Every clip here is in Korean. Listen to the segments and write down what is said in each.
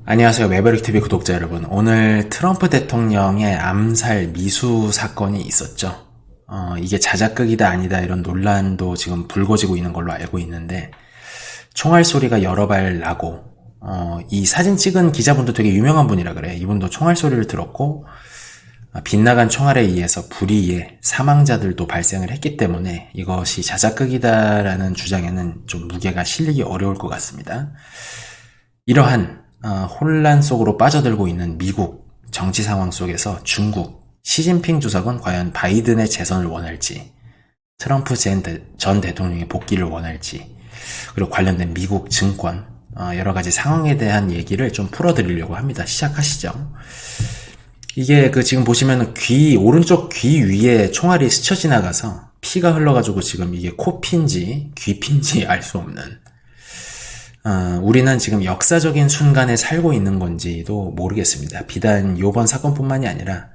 안녕하세요. 매버릭TV 구독자 여러분. 오늘 트럼프 대통령의 암살 미수 사건이 있었죠. 이게 자작극이다 아니다 이런 논란도 지금 불거지고 있는 걸로 알고 있는데, 총알 소리가 여러 발 나고, 이 사진 찍은 기자분도 되게 유명한 분이라 그래. 이분도 총알 소리를 들었고, 빗나간 총알에 의해서 불의의 사망자들도 발생을 했기 때문에 이것이 자작극이다라는 주장에는 좀 무게가 실리기 어려울 것 같습니다. 이러한 혼란 속으로 빠져들고 있는 미국 정치 상황 속에서 중국 시진핑 주석은 과연 바이든의 재선을 원할지, 트럼프 전 대통령의 복귀를 원할지, 그리고 관련된 미국 증권 여러 가지 상황에 대한 얘기를 좀 풀어드리려고 합니다. 시작하시죠. 이게 지금 보시면 오른쪽 귀 위에 총알이 스쳐 지나가서 피가 흘러가지고 지금 이게 코피인지 귀피인지 알 수 없는, 우리는 지금 역사적인 순간에 살고 있는 건지도 모르겠습니다. 비단 이번 사건뿐만이 아니라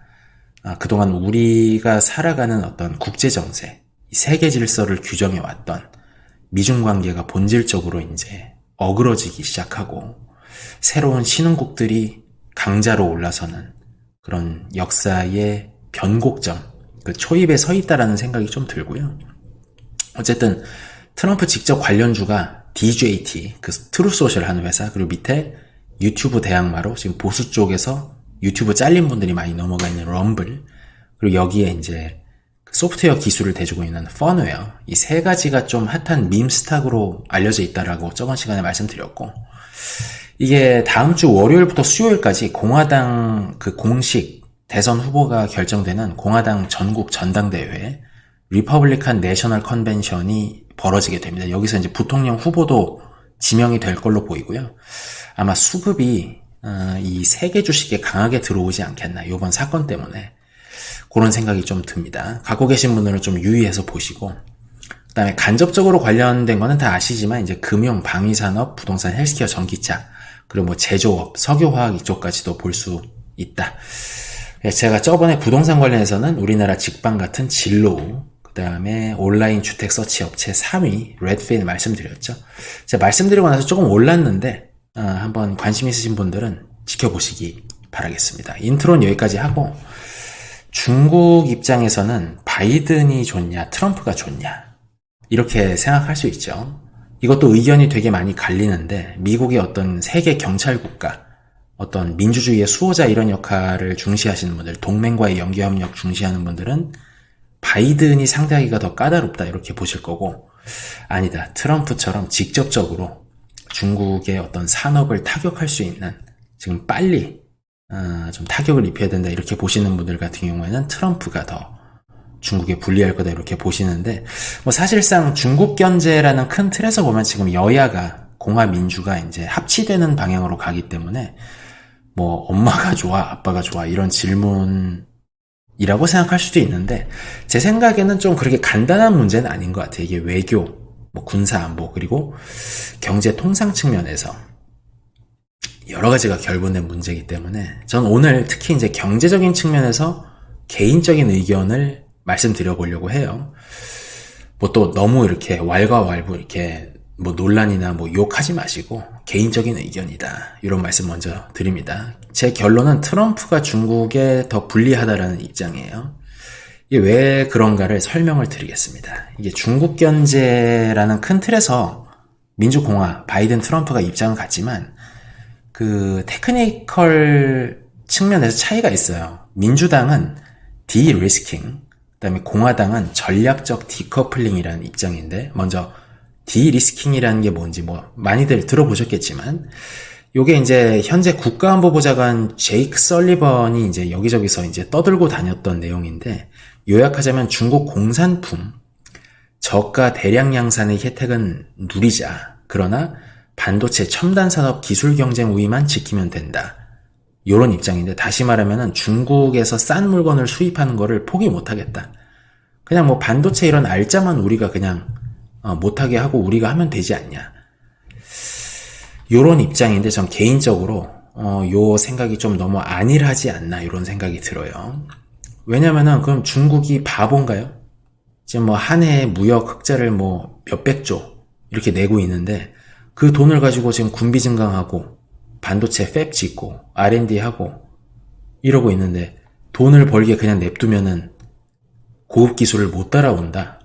그동안 우리가 살아가는 어떤 국제정세, 세계 질서를 규정해왔던 미중 관계가 본질적으로 이제 어그러지기 시작하고 새로운 신흥국들이 강자로 올라서는 그런 역사의 변곡점, 그 초입에 서 있다라는 생각이 좀 들고요. 어쨌든 트럼프 직접 관련주가 DJT, 트루소셜 하는 회사, 그리고 밑에 유튜브 대항마로 지금 보수 쪽에서 유튜브 잘린 분들이 많이 넘어가 있는 럼블, 그리고 여기에 이제 소프트웨어 기술을 대주고 있는 펀웨어, 이 세 가지가 좀 핫한 밈스탁으로 알려져 있다라고 저번 시간에 말씀드렸고, 이게 다음 주 월요일부터 수요일까지 공화당 공식 대선 후보가 결정되는 공화당 전국 전당대회 리퍼블리칸 내셔널 컨벤션이 벌어지게 됩니다. 여기서 이제 부통령 후보도 지명이 될 걸로 보이고요. 아마 수급이 이 세계 주식에 강하게 들어오지 않겠나, 이번 사건 때문에. 그런 생각이 좀 듭니다. 갖고 계신 분들은 좀 유의해서 보시고, 그 다음에 간접적으로 관련된 거는 다 아시지만 이제 금융, 방위산업, 부동산, 헬스케어, 전기차, 그리고 제조업, 석유화학 이쪽까지도 볼 수 있다. 제가 저번에 부동산 관련해서는 우리나라 직방 같은 진로우, 그 다음에 온라인 주택 서치 업체 3위 레드핀 말씀드렸죠. 제가 말씀드리고 나서 조금 올랐는데 한번 관심 있으신 분들은 지켜보시기 바라겠습니다. 인트로는 여기까지 하고, 중국 입장에서는 바이든이 좋냐 트럼프가 좋냐 이렇게 생각할 수 있죠. 이것도 의견이 되게 많이 갈리는데, 미국의 어떤 세계 경찰 국가, 어떤 민주주의의 수호자 이런 역할을 중시하시는 분들, 동맹과의 연계협력 중시하는 분들은 바이든이 상대하기가 더 까다롭다 이렇게 보실 거고, 아니다, 트럼프처럼 직접적으로 중국의 어떤 산업을 타격할 수 있는, 지금 빨리 좀 타격을 입혀야 된다 이렇게 보시는 분들 같은 경우에는 트럼프가 더 중국에 불리할 거다 이렇게 보시는데, 사실상 중국 견제라는 큰 틀에서 보면 지금 여야가, 공화 민주가 이제 합치되는 방향으로 가기 때문에 엄마가 좋아 아빠가 좋아 이런 질문이라고 생각할 수도 있는데, 제 생각에는 좀 그렇게 간단한 문제는 아닌 것 같아요. 이게 외교, 군사 안보, 그리고 경제 통상 측면에서 여러 가지가 결부된 문제이기 때문에, 저는 오늘 특히 이제 경제적인 측면에서 개인적인 의견을 말씀드려 보려고 해요. 또 너무 이렇게 왈가왈부 이렇게 논란이나 욕하지 마시고 개인적인 의견이다 이런 말씀 먼저 드립니다. 제 결론은 트럼프가 중국에 더 불리하다라는 입장이에요. 이게 왜 그런가를 설명을 드리겠습니다. 이게 중국 견제라는 큰 틀에서 민주공화, 바이든, 트럼프가 입장은 같지만 테크니컬 측면에서 차이가 있어요. 민주당은 디리스킹, 그 다음에 공화당은 전략적 디커플링이라는 입장인데, 먼저 디리스킹이라는 게 뭔지 많이들 들어보셨겠지만, 요게 이제 현재 국가안보보좌관 제이크 설리번이 이제 여기저기서 이제 떠들고 다녔던 내용인데, 요약하자면 중국 공산품 저가 대량 양산의 혜택은 누리자, 그러나 반도체 첨단 산업 기술 경쟁 우위만 지키면 된다, 요런 입장인데, 다시 말하면은 중국에서 싼 물건을 수입하는 거를 포기 못하겠다. 그냥 반도체 이런 알짜만 우리가 그냥 못하게 하고 우리가 하면 되지 않냐, 요런 입장인데, 전 개인적으로 요 생각이 좀 너무 안일하지 않나 이런 생각이 들어요. 왜냐면은 그럼 중국이 바본가요? 지금 한 해에 무역 흑자를 몇백조 이렇게 내고 있는데, 그 돈을 가지고 지금 군비 증강하고 반도체 팹 짓고 R&D 하고 이러고 있는데 돈을 벌게 그냥 냅두면은 고급 기술을 못 따라온다.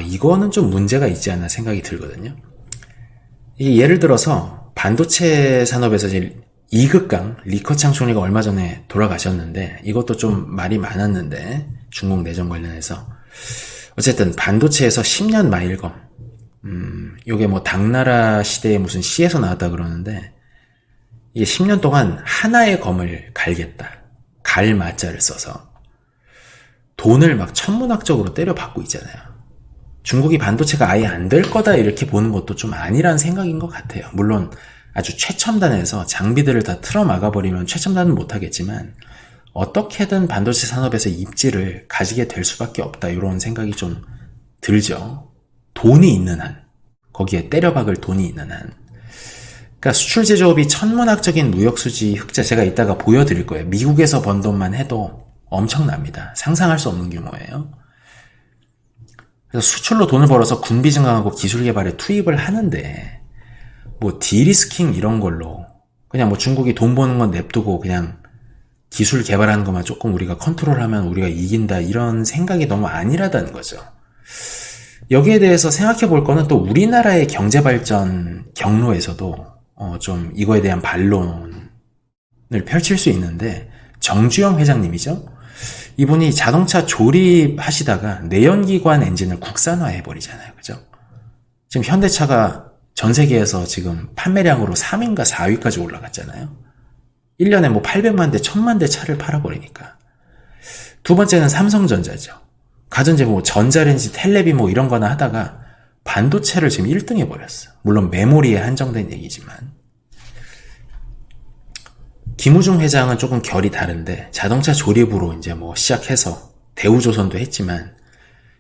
이거는 좀 문제가 있지 않나 생각이 들거든요. 이게 예를 들어서 반도체 산업에서 이제 이극강 리커창 총리가 얼마 전에 돌아가셨는데, 이것도 좀 말이 많았는데, 중국 내정 관련해서. 어쨌든 반도체에서 10년 마일검, 요게 뭐 당나라 시대에 무슨 시에서 나왔다 그러는데, 이게 10년 동안 하나의 검을 갈겠다. 갈 마자를 써서 돈을 막 천문학적으로 때려받고 있잖아요. 중국이 반도체가 아예 안 될 거다 이렇게 보는 것도 좀 아니란 생각인 것 같아요. 물론 아주 최첨단에서 장비들을 다 틀어 막아버리면 최첨단은 못하겠지만 어떻게든 반도체 산업에서 입지를 가지게 될 수밖에 없다, 이런 생각이 좀 들죠. 돈이 있는 한, 거기에 때려박을 돈이 있는 한. 그러니까 수출 제조업이 천문학적인 무역수지 흑자, 제가 이따가 보여드릴 거예요. 미국에서 번 돈만 해도 엄청납니다. 상상할 수 없는 규모예요. 그래서 수출로 돈을 벌어서 군비 증강하고 기술 개발에 투입을 하는데, 뭐 디리스킹 이런 걸로 그냥 뭐 중국이 돈 버는 건 냅두고 그냥 기술 개발하는 것만 조금 우리가 컨트롤하면 우리가 이긴다, 이런 생각이 너무 안일하다는 거죠. 여기에 대해서 생각해 볼 거는 또 우리나라의 경제 발전 경로에서도 좀 이거에 대한 반론을 펼칠 수 있는데, 정주영 회장님이죠. 이분이 자동차 조립하시다가 내연기관 엔진을 국산화해 버리잖아요. 그죠? 지금 현대차가 전 세계에서 지금 판매량으로 3위인가 4위까지 올라갔잖아요. 1년에 뭐 800만 대, 1000만 대 차를 팔아버리니까. 두 번째는 삼성전자죠. 가전제 뭐 전자레인지, 텔레비 뭐 이런 거나 하다가 반도체를 지금 1등 해버렸어. 물론 메모리에 한정된 얘기지만. 김우중 회장은 조금 결이 다른데, 자동차 조립으로 이제 뭐 시작해서 대우조선도 했지만,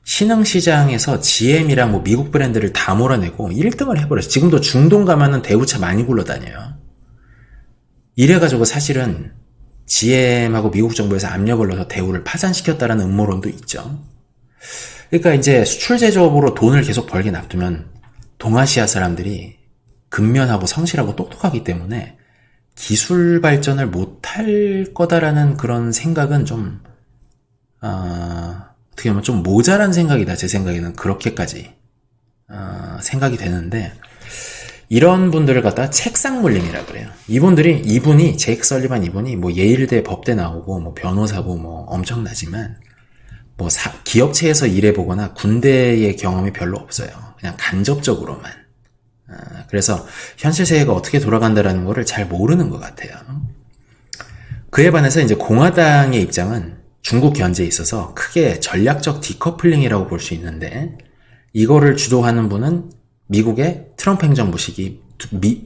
신흥시장에서 GM이랑 뭐 미국 브랜드를 다 몰아내고 1등을 해버렸어. 지금도 중동 가면은 대우차 많이 굴러다녀요. 이래가지고 사실은 GM하고 미국 정부에서 압력을 넣어서 대우를 파산시켰다라는 음모론도 있죠. 그러니까 이제 수출 제조업으로 돈을 계속 벌게 놔두면 동아시아 사람들이 근면하고 성실하고 똑똑하기 때문에 기술 발전을 못할 거다라는 그런 생각은 좀 어떻게 보면 좀 모자란 생각이다. 제 생각에는 그렇게까지 생각이 되는데, 이런 분들을 갖다가 책상물림이라 그래요. 이분이 제이크 설리반 이분이 뭐 예일대 법대 나오고 뭐 변호사고 뭐 엄청나지만 뭐 기업체에서 일해보거나 군대의 경험이 별로 없어요. 그냥 간접적으로만. 그래서 현실 세계가 어떻게 돌아간다라는 거를 잘 모르는 것 같아요. 그에 반해서 이제 공화당의 입장은 중국 견제에 있어서 크게 전략적 디커플링이라고 볼 수 있는데, 이거를 주도하는 분은 미국의 트럼프 행정부 시기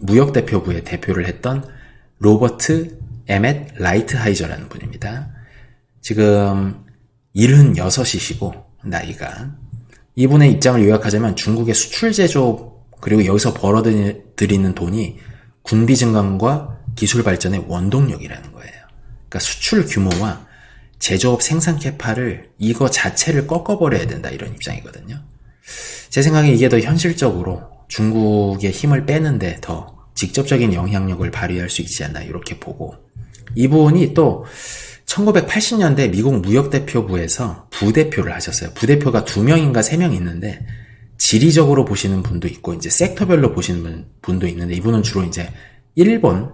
무역대표부의 대표를 했던 로버트 에멧 라이트하이저라는 분입니다. 지금 76이시고 나이가. 이분의 입장을 요약하자면 중국의 수출 제조업, 그리고 여기서 벌어들이는 돈이 군비 증강과 기술 발전의 원동력이라는 거예요. 그러니까 수출 규모와 제조업 생산 캐파를, 이거 자체를 꺾어버려야 된다, 이런 입장이거든요. 제 생각에 이게 더 현실적으로 중국의 힘을 빼는데 더 직접적인 영향력을 발휘할 수 있지 않나, 이렇게 보고, 이분이 또 1980년대 미국 무역대표부에서 부대표를 하셨어요. 부대표가 2명인가 3명 있는데, 지리적으로 보시는 분도 있고 이제 섹터별로 보시는 분도 있는데, 이분은 주로 이제 일본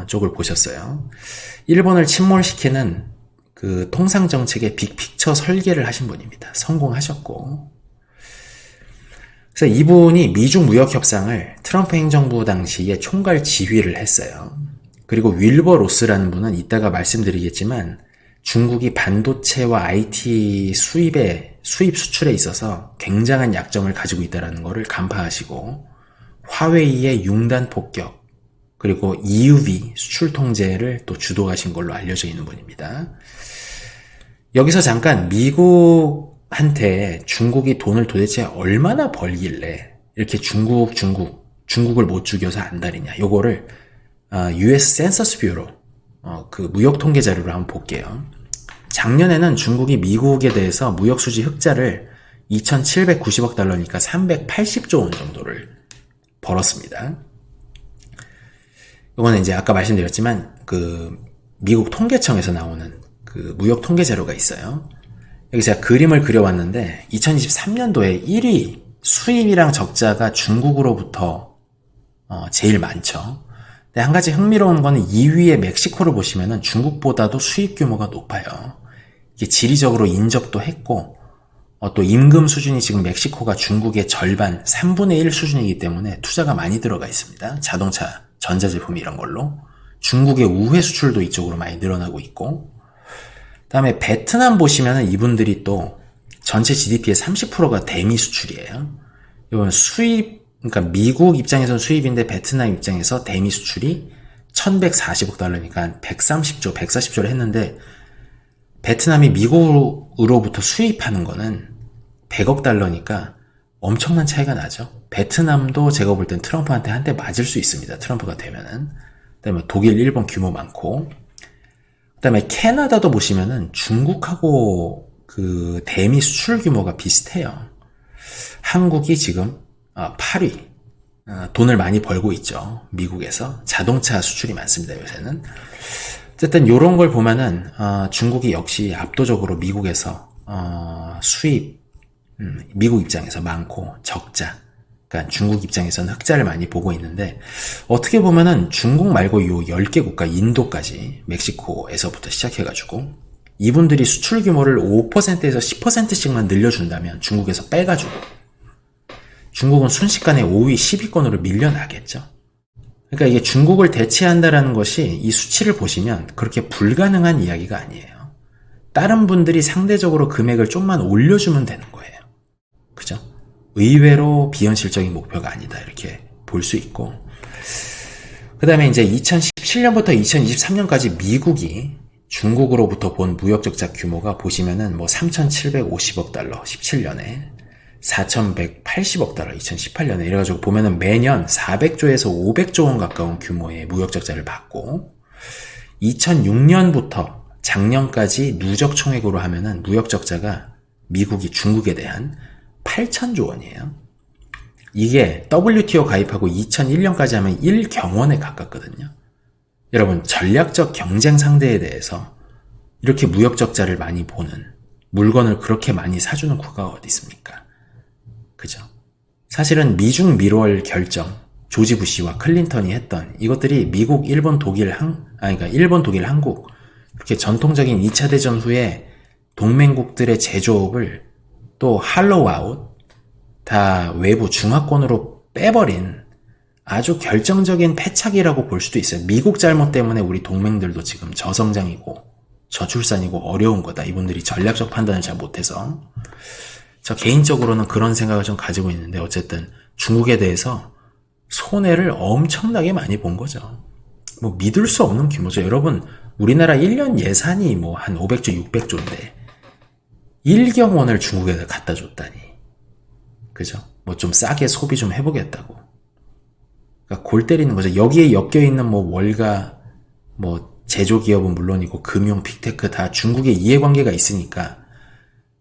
쪽을 보셨어요. 일본을 침몰시키는 그 통상정책의 빅픽처 설계를 하신 분입니다. 성공하셨고. 그래서 이분이 미중 무역협상을 트럼프 행정부 당시에 총괄 지휘를 했어요. 그리고 윌버 로스라는 분은 이따가 말씀드리겠지만 중국이 반도체와 IT 수입 수출에 있어서 굉장한 약점을 가지고 있다는 것을 간파하시고, 화웨이의 융단 폭격, 그리고 EUV 수출 통제를 또 주도하신 걸로 알려져 있는 분입니다. 여기서 잠깐 미국한테 중국이 돈을 도대체 얼마나 벌길래 이렇게 중국을 못 죽여서 안달이냐, 요거를 US 센서스 뷰로 그 무역 통계 자료를 한번 볼게요. 작년에는 중국이 미국에 대해서 무역 수지 흑자를 2,790억 달러니까 380조 원 정도를 벌었습니다. 이거는 이제 아까 말씀드렸지만 미국 통계청에서 나오는 무역 통계 자료가 있어요. 여기 제가 그림을 그려왔는데 2023년도에 1위 수입이랑 적자가 중국으로부터 제일 많죠. 근데 한 가지 흥미로운 거는 2위의 멕시코를 보시면은 중국보다도 수입 규모가 높아요. 이게 지리적으로 인접도 했고 또 임금 수준이 지금 멕시코가 중국의 절반 3분의 1 수준이기 때문에 투자가 많이 들어가 있습니다. 자동차, 전자제품 이런 걸로. 중국의 우회 수출도 이쪽으로 많이 늘어나고 있고, 그 다음에 베트남 보시면은 이분들이 또 전체 GDP의 30%가 대미 수출이에요. 이건 수입, 그러니까 미국 입장에서는 수입인데 베트남 입장에서 대미 수출이 1140억 달러니까 130조, 140조를 했는데 베트남이 미국으로부터 수입하는 거는 100억 달러니까 엄청난 차이가 나죠. 베트남도 제가 볼 땐 트럼프한테 한 대 맞을 수 있습니다. 트럼프가 되면은. 그다음에 독일, 일본 규모 많고, 그다음에 캐나다도 보시면은 중국하고 대미 수출 규모가 비슷해요. 한국이 지금 8위. 돈을 많이 벌고 있죠. 미국에서. 자동차 수출이 많습니다, 요새는. 어쨌든 요런 걸 보면은 중국이 역시 압도적으로 미국에서 수입, 미국 입장에서 많고 적자, 그러니까 중국 입장에서는 흑자를 많이 보고 있는데, 어떻게 보면은 중국 말고 요 10개 국가, 인도까지, 멕시코에서부터 시작해가지고 이분들이 수출 규모를 5%에서 10%씩만 늘려준다면 중국에서 빼가지고 중국은 순식간에 5위, 10위권으로 밀려나겠죠. 그러니까 이게 중국을 대체한다라는 것이 이 수치를 보시면 그렇게 불가능한 이야기가 아니에요. 다른 분들이 상대적으로 금액을 좀만 올려주면 되는 거예요. 그죠? 의외로 비현실적인 목표가 아니다, 이렇게 볼 수 있고, 그 다음에 이제 2017년부터 2023년까지 미국이 중국으로부터 본 무역적자 규모가 보시면은 3,750억 달러 17년에 4,180억 달러 2018년에 이래가지고 보면은 매년 400조에서 500조 원 가까운 규모의 무역적자를 받고, 2006년부터 작년까지 누적 총액으로 하면은 무역적자가 미국이 중국에 대한 8,000조 원이에요. 이게 WTO 가입하고 2001년까지 하면 1경원에 가깝거든요. 여러분, 전략적 경쟁 상대에 대해서 이렇게 무역적자를 많이 보는, 물건을 그렇게 많이 사주는 국가가 어디 있습니까? 그죠? 사실은 미중 밀월 결정, 조지 부시와 클린턴이 했던 이것들이 미국, 일본, 독일, 그러니까 일본, 독일, 한국, 이렇게 전통적인 2차 대전 후에 동맹국들의 제조업을 또 할로우 아웃, 다 외부 중화권으로 빼버린 아주 결정적인 패착이라고 볼 수도 있어요. 미국 잘못 때문에 우리 동맹들도 지금 저성장이고 저출산이고 어려운 거다. 이분들이 전략적 판단을 잘 못해서. 저 개인적으로는 그런 생각을 좀 가지고 있는데, 어쨌든 중국에 대해서 손해를 엄청나게 많이 본 거죠. 믿을 수 없는 규모죠. 여러분, 우리나라 1년 예산이 한 500조, 600조인데 1경원을 중국에다 갖다 줬다니. 그죠? 좀 싸게 소비 좀 해보겠다고. 그러니까 골 때리는 거죠. 여기에 엮여있는 월가, 제조기업은 물론이고 금융, 빅테크 다 중국의 이해관계가 있으니까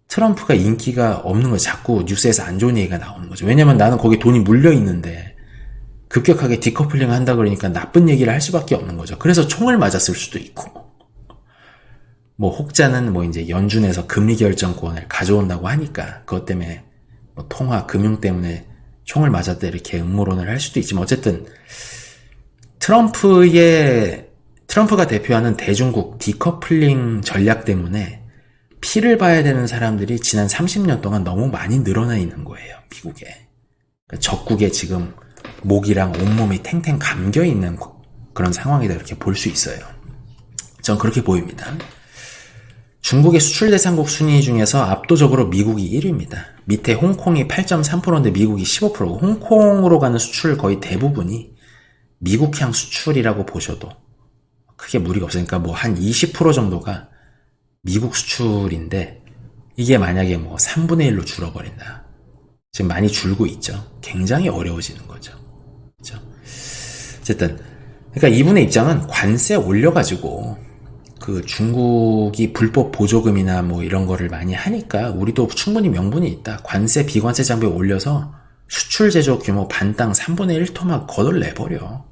트럼프가 인기가 없는 거죠. 자꾸 뉴스에서 안 좋은 얘기가 나오는 거죠. 왜냐면 나는 거기 돈이 물려있는데 급격하게 디커플링 한다 그러니까 나쁜 얘기를 할 수밖에 없는 거죠. 그래서 총을 맞았을 수도 있고, 혹자는 이제 연준에서 금리 결정권을 가져온다고 하니까 그것 때문에 통화, 금융 때문에 총을 맞았다 이렇게 음모론을 할 수도 있지만, 어쨌든 트럼프가 대표하는 대중국 디커플링 전략 때문에 피를 봐야 되는 사람들이 지난 30년 동안 너무 많이 늘어나 있는 거예요, 미국에. 그러니까 적국에 지금 목이랑 온몸이 탱탱 감겨 있는 그런 상황이다, 이렇게 볼 수 있어요. 전 그렇게 보입니다. 중국의 수출 대상국 순위 중에서 압도적으로 미국이 1위입니다. 밑에 홍콩이 8.3%인데 미국이 15%고, 홍콩으로 가는 수출 거의 대부분이 미국향 수출이라고 보셔도 크게 무리가 없으니까 한 20% 정도가 미국 수출인데, 이게 만약에 3분의 1로 줄어버린다. 지금 많이 줄고 있죠. 굉장히 어려워지는 거죠. 그렇죠? 어쨌든 그러니까 이분의 입장은 관세 올려가지고 중국이 불법 보조금이나 이런 거를 많이 하니까 우리도 충분히 명분이 있다. 관세, 비관세 장벽 올려서 수출 제조 규모 반땅 3분의 1토막 거덜내버려.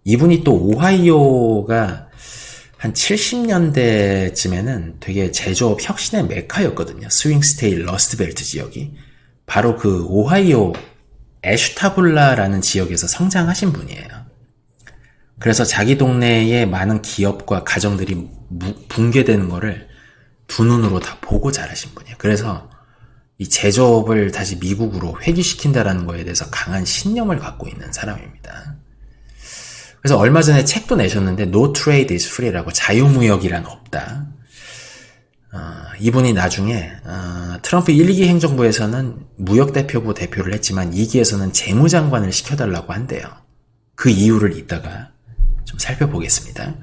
이분이 또 오하이오가 한 70년대쯤에는 되게 제조업 혁신의 메카였거든요. 스윙스테일 러스트벨트 지역이. 바로 그 오하이오 애슈타블라라는 지역에서 성장하신 분이에요. 그래서 자기 동네에 많은 기업과 가정들이 붕괴되는 거를 두 눈으로 다 보고 자라신 분이에요. 그래서 이 제조업을 다시 미국으로 회귀시킨다라는 거에 대해서 강한 신념을 갖고 있는 사람입니다. 그래서 얼마 전에 책도 내셨는데 No Trade is Free라고, 자유무역이란 없다. 이분이 나중에 트럼프 1, 2기 행정부에서는 무역대표부 대표를 했지만 2기에서는 재무장관을 시켜달라고 한대요. 그 이유를 이따가 좀 살펴보겠습니다.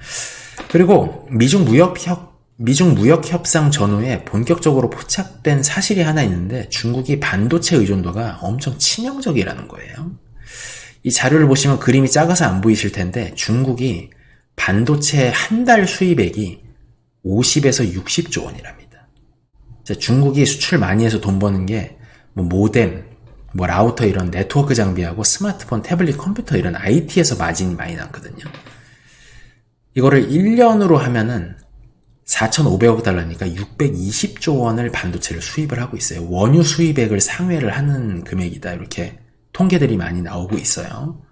그리고 미중 무역 협상 전후에 본격적으로 포착된 사실이 하나 있는데, 중국이 반도체 의존도가 엄청 치명적이라는 거예요. 이 자료를 보시면 그림이 작아서 안 보이실 텐데, 중국이 반도체 한 달 수입액이 50에서 60조 원이랍니다. 중국이 수출 많이 해서 돈 버는 게 뭐 모뎀, 뭐 라우터 이런 네트워크 장비하고 스마트폰, 태블릿, 컴퓨터 이런 IT에서 마진이 많이 났거든요. 이거를 1년으로 하면은 4,500억 달러니까 620조 원을 반도체를 수입을 하고 있어요. 원유 수입액을 상회를 하는 금액이다. 이렇게 통계들이 많이 나오고 있어요.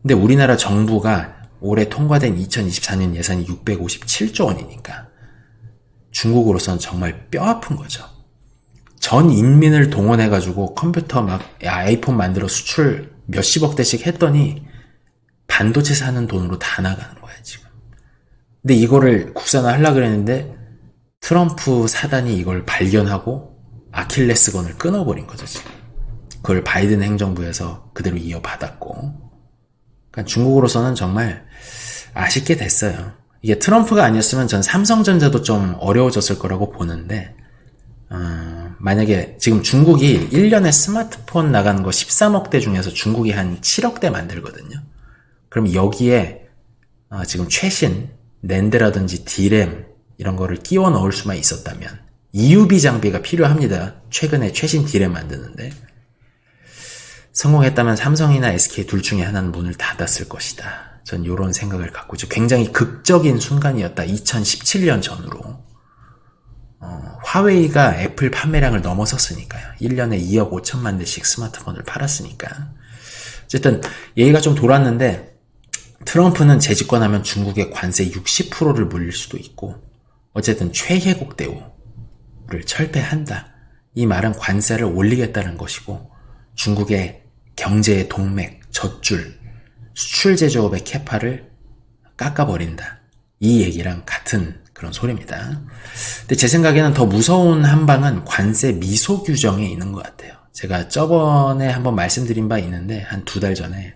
근데 우리나라 정부가 올해 통과된 2024년 예산이 657조 원이니까 중국으로서는 정말 뼈아픈 거죠. 전 인민을 동원해가지고 컴퓨터 막 아이폰 만들어 수출 몇십억 대씩 했더니 반도체 사는 돈으로 다 나가는 거야 지금. 근데 이거를 국산화 하려고 그랬는데 트럼프 사단이 이걸 발견하고 아킬레스건을 끊어버린 거죠 지금. 그걸 바이든 행정부에서 그대로 이어받았고, 그러니까 중국으로서는 정말 아쉽게 됐어요. 이게 트럼프가 아니었으면 전 삼성전자도 좀 어려워졌을 거라고 보는데, 만약에 지금 중국이 1년에 스마트폰 나가는 거 13억 대 중에서 중국이 한 7억 대 만들거든요. 그럼 여기에 지금 최신 낸드라든지 D램 이런 거를 끼워 넣을 수만 있었다면, EUV 장비가 필요합니다. 최근에 최신 D램 만드는데 성공했다면 삼성이나 SK 둘 중에 하나는 문을 닫았을 것이다. 전 이런 생각을 갖고 있죠. 굉장히 극적인 순간이었다. 2017년 전후로. 화웨이가 애플 판매량을 넘어섰으니까요. 1년에 2억 5천만 대씩 스마트폰을 팔았으니까. 어쨌든 얘기가 좀 돌았는데, 트럼프는 재집권하면 중국의 관세 60%를 물릴 수도 있고, 어쨌든 최혜국 대우를 철폐한다. 이 말은 관세를 올리겠다는 것이고, 중국의 경제의 동맥, 젖줄, 수출 제조업의 캐파를 깎아버린다. 이 얘기랑 같은 그런 소리입니다. 근데 제 생각에는 더 무서운 한방은 관세 미소 규정에 있는 것 같아요. 제가 저번에 한번 말씀드린 바 있는데, 한 2달 전에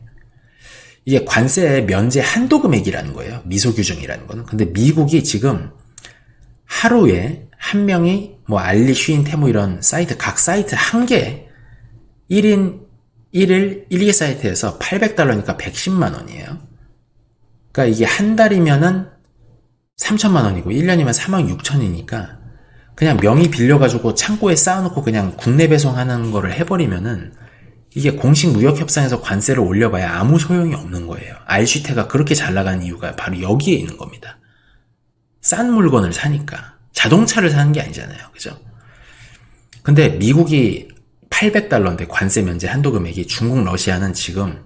이게 관세 면제 한도 금액이라는 거예요. 미소 규정이라는 거는. 근데 미국이 지금 하루에 한 명이 뭐 알리, 쉬인, 테무 이런 사이트, 각 사이트 한 개 1인 1일 1개 사이트에서 800달러니까 110만 원이에요. 그러니까 이게 한 달이면은 3천만 원이고 1년이면 4만 6천이니까 그냥 명의 빌려가지고 창고에 쌓아놓고 그냥 국내 배송하는 거를 해버리면은 이게 공식 무역 협상에서 관세를 올려봐야 아무 소용이 없는 거예요. 알쉬테가 그렇게 잘 나가는 이유가 바로 여기에 있는 겁니다. 싼 물건을 사니까. 자동차를 사는 게 아니잖아요. 그죠? 근데 미국이 800달러인데 관세 면제 한도 금액이, 중국, 러시아는 지금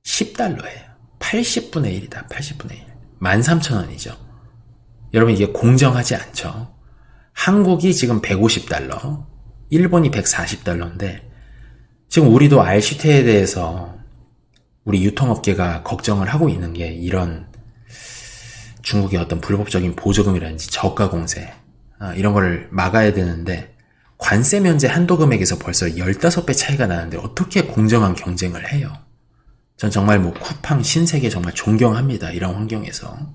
10달러예요. 80분의 1이다. 80분의 1. 13,000원이죠. 여러분 이게 공정하지 않죠. 한국이 지금 150달러, 일본이 140달러인데 지금 우리도 알시테에 대해서 우리 유통업계가 걱정을 하고 있는 게, 이런 중국의 어떤 불법적인 보조금이라든지 저가 공세 이런 거를 막아야 되는데, 관세 면제 한도 금액에서 벌써 15배 차이가 나는데 어떻게 공정한 경쟁을 해요? 전 정말 뭐 쿠팡, 신세계 정말 존경합니다. 이런 환경에서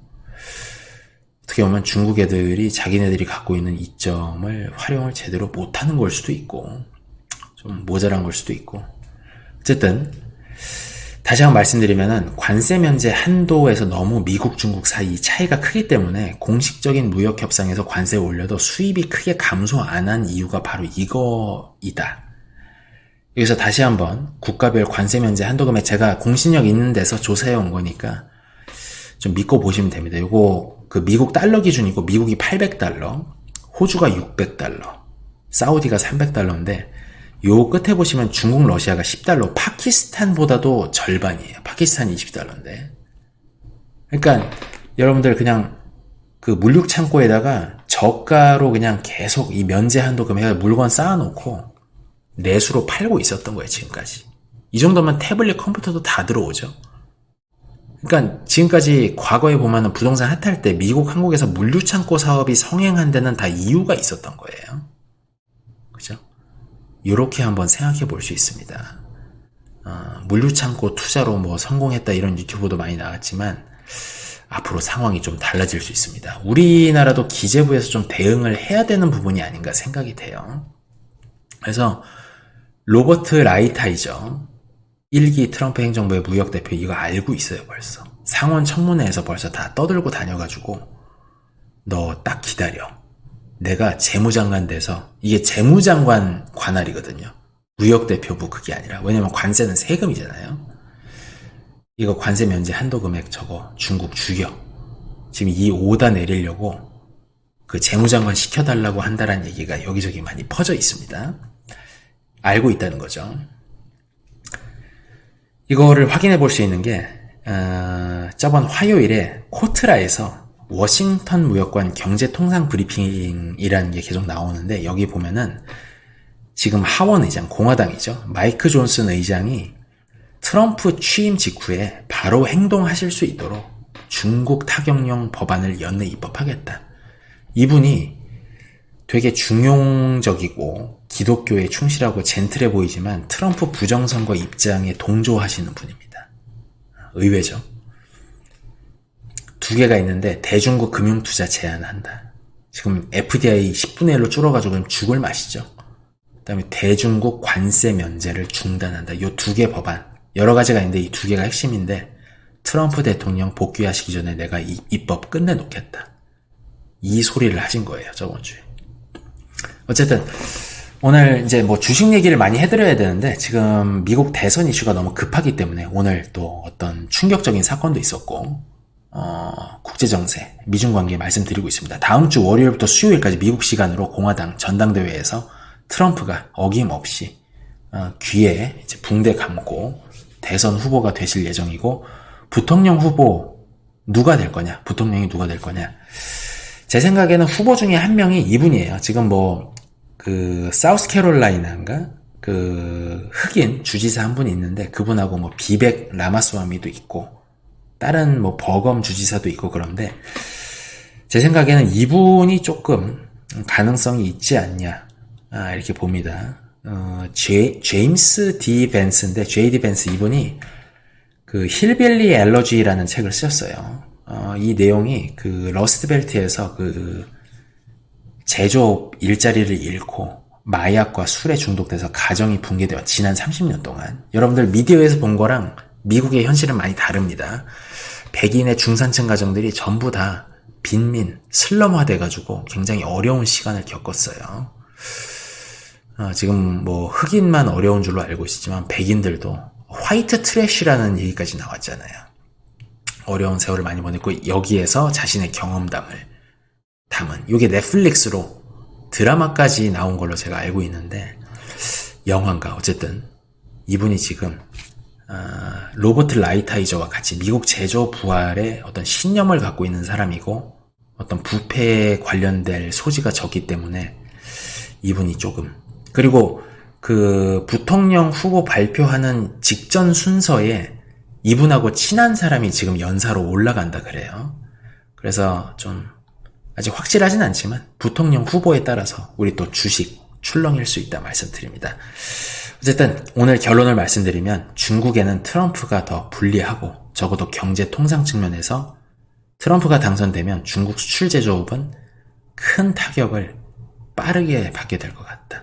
어떻게 보면 중국 애들이 자기네들이 갖고 있는 이점을 활용을 제대로 못하는 걸 수도 있고, 좀 모자란 걸 수도 있고, 어쨌든 다시 한번 말씀드리면은 관세 면제 한도에서 너무 미국, 중국 사이 차이가 크기 때문에 공식적인 무역 협상에서 관세를 올려도 수입이 크게 감소 안 한 이유가 바로 이거이다. 여기서 다시 한번 국가별 관세 면제 한도 금액 제가 공신력 있는 데서 조사해 온 거니까 좀 믿고 보시면 됩니다. 요거 그 미국 달러 기준이고 미국이 800달러, 호주가 600달러, 사우디가 300달러인데 요 끝에 보시면 중국, 러시아가 10달러, 파키스탄보다도 절반이에요. 파키스탄이 20달러인데. 그러니까 여러분들 그냥 그 물류 창고에다가 저가로 그냥 계속 이 면제 한도 금액에 물건 쌓아놓고 내수로 팔고 있었던 거예요, 지금까지. 이 정도면 태블릿 컴퓨터도 다 들어오죠. 그러니까 지금까지 과거에 보면은 부동산 핫할 때 미국, 한국에서 물류 창고 사업이 성행한 데는 다 이유가 있었던 거예요. 그죠? 요렇게 한번 생각해 볼 수 있습니다. 물류 창고 투자로 뭐 성공했다 이런 유튜브도 많이 나왔지만 앞으로 상황이 좀 달라질 수 있습니다. 우리나라도 기재부에서 좀 대응을 해야 되는 부분이 아닌가 생각이 돼요. 그래서 로버트 라이트하이저 1기 트럼프 행정부의 무역대표 이거 알고 있어요 벌써. 상원 청문회에서 벌써 다 떠들고 다녀가지고 너 딱 기다려. 내가 재무장관 돼서 이게 재무장관 관할이거든요. 무역대표부 그게 아니라. 왜냐면 관세는 세금이잖아요. 이거 관세 면제 한도 금액 저거 중국 죽여. 지금 이 오다 내리려고 그 재무장관 시켜달라고 한다라는 얘기가 여기저기 많이 퍼져 있습니다. 알고 있다는 거죠. 이거를 확인해 볼 수 있는 게 저번 화요일에 코트라에서 워싱턴 무역관 경제통상 브리핑이라는 게 계속 나오는데 여기 보면은 지금 하원 의장, 공화당이죠. 마이크 존슨 의장이 트럼프 취임 직후에 바로 행동하실 수 있도록 중국 타격용 법안을 연내 입법하겠다. 이분이 되게 중용적이고 기독교에 충실하고 젠틀해 보이지만 트럼프 부정선거 입장에 동조하시는 분입니다. 의외죠. 두 개가 있는데 대중국 금융투자 제한한다. 지금 FDI 10분의 1로 줄어가지고 죽을 맛이죠. 그 다음에 대중국 관세 면제를 중단한다. 이 두 개 법안. 여러 가지가 있는데 이 두 개가 핵심인데 트럼프 대통령 복귀하시기 전에 내가 이 입법 끝내놓겠다. 이 소리를 하신 거예요. 저번 주에. 어쨌든 오늘 이제 뭐 주식 얘기를 많이 해드려야 되는데 지금 미국 대선 이슈가 너무 급하기 때문에 오늘 또 어떤 충격적인 사건도 있었고 국제정세, 미중관계 말씀드리고 있습니다. 다음 주 월요일부터 수요일까지 미국 시간으로 공화당 전당대회에서 트럼프가 어김없이 귀에 이제 붕대 감고 대선 후보가 되실 예정이고 부통령 후보 누가 될 거냐? 부통령이 누가 될 거냐? 제 생각에는 후보 중에 한 명이 이분이에요. 지금 뭐 그 사우스캐롤라이나인가 그 흑인 주지사 한 분이 있는데 그분하고 뭐 비백 라마스와미도 있고 다른 뭐 버검 주지사도 있고 그런데 제 생각에는 이분이 조금 가능성이 있지 않냐 이렇게 봅니다. 제임스 D 벤스인데 J.D. 벤스 이분이 그 힐빌리 엘러지라는 책을 쓰셨어요. 이 내용이 그 러스트벨트에서 그 제조업 일자리를 잃고 마약과 술에 중독돼서 가정이 붕괴되어 지난 30년 동안 여러분들 미디어에서 본 거랑 미국의 현실은 많이 다릅니다. 백인의 중산층 가정들이 전부 다 빈민, 슬럼화 돼가지고 굉장히 어려운 시간을 겪었어요. 지금 뭐 흑인만 어려운 줄로 알고 있지만 백인들도 화이트 트래쉬라는 얘기까지 나왔잖아요. 어려운 세월을 많이 보냈고 여기에서 자신의 경험담을 담은 이게 넷플릭스로 드라마까지 나온 걸로 제가 알고 있는데 영화인가 어쨌든 이분이 지금 로버트 라이트하이저와 같이 미국 제조 부활의 어떤 신념을 갖고 있는 사람이고 어떤 부패에 관련될 소지가 적기 때문에 이분이 조금 그리고 그 부통령 후보 발표하는 직전 순서에 이분하고 친한 사람이 지금 연사로 올라간다 그래요. 그래서 좀 아직 확실하진 않지만 부통령 후보에 따라서 우리 또 주식 출렁일 수 있다 말씀드립니다. 어쨌든 오늘 결론을 말씀드리면 중국에는 트럼프가 더 불리하고 적어도 경제 통상 측면에서 트럼프가 당선되면 중국 수출 제조업은 큰 타격을 빠르게 받게 될 것 같다.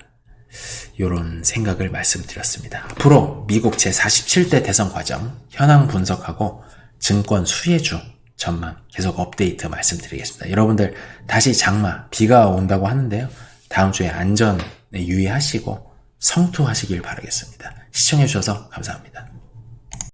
이런 생각을 말씀드렸습니다. 앞으로 미국 제47대 대선 과정 현황 분석하고 증권 수혜주 전망 계속 업데이트 말씀드리겠습니다. 여러분들 다시 장마 비가 온다고 하는데요. 다음 주에 안전에 유의하시고 성투하시길 바라겠습니다. 시청해주셔서 감사합니다.